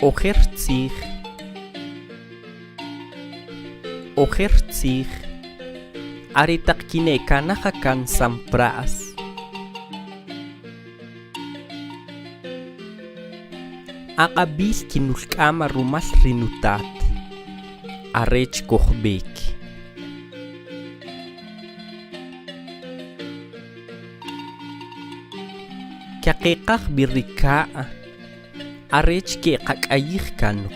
Ochertzich aritak kinekanahakan sampras. Akabis kinulkama rumas rinutat arech kohbek. Kakekak birikaa arech ke kakayih kanuk.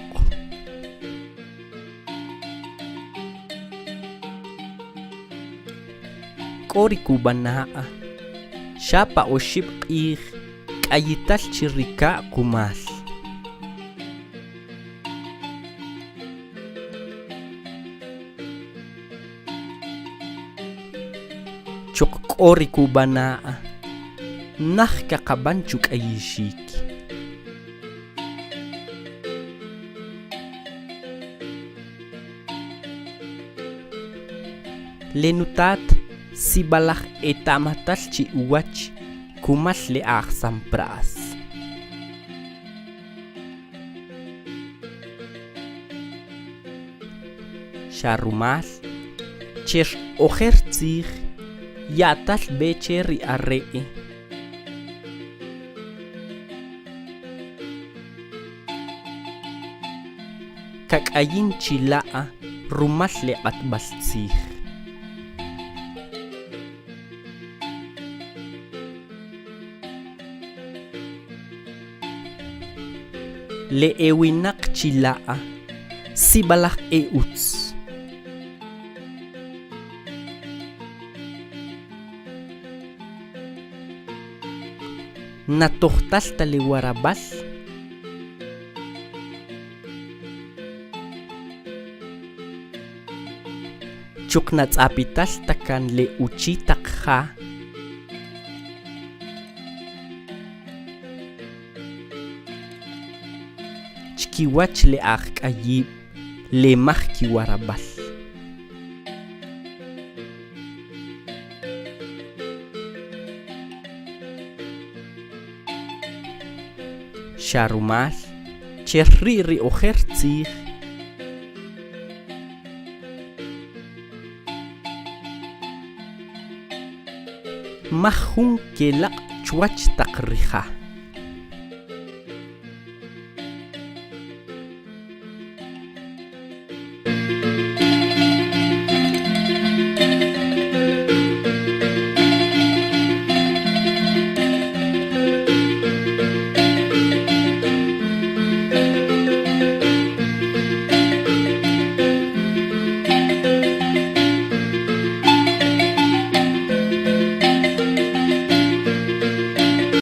Kori kubanaa siapa oship ih kayitas cirika kumas. Cuk kori kubanaa nah kakabancuk ayishik. Lenutat si balak etamatas ci uwach kumas leak sampras. Sharumas cer ochertzich yatas beceri aree. Kakayin cilaa rumas leat bastsich. Leewinak cilaa si balak euts. Natohtas taliwarabas cuknats apitas takan leuci takha kiwach leak ayib lemah kiwarabas. Sharumas cerriri ochertzich mahung kelak cuac takriha.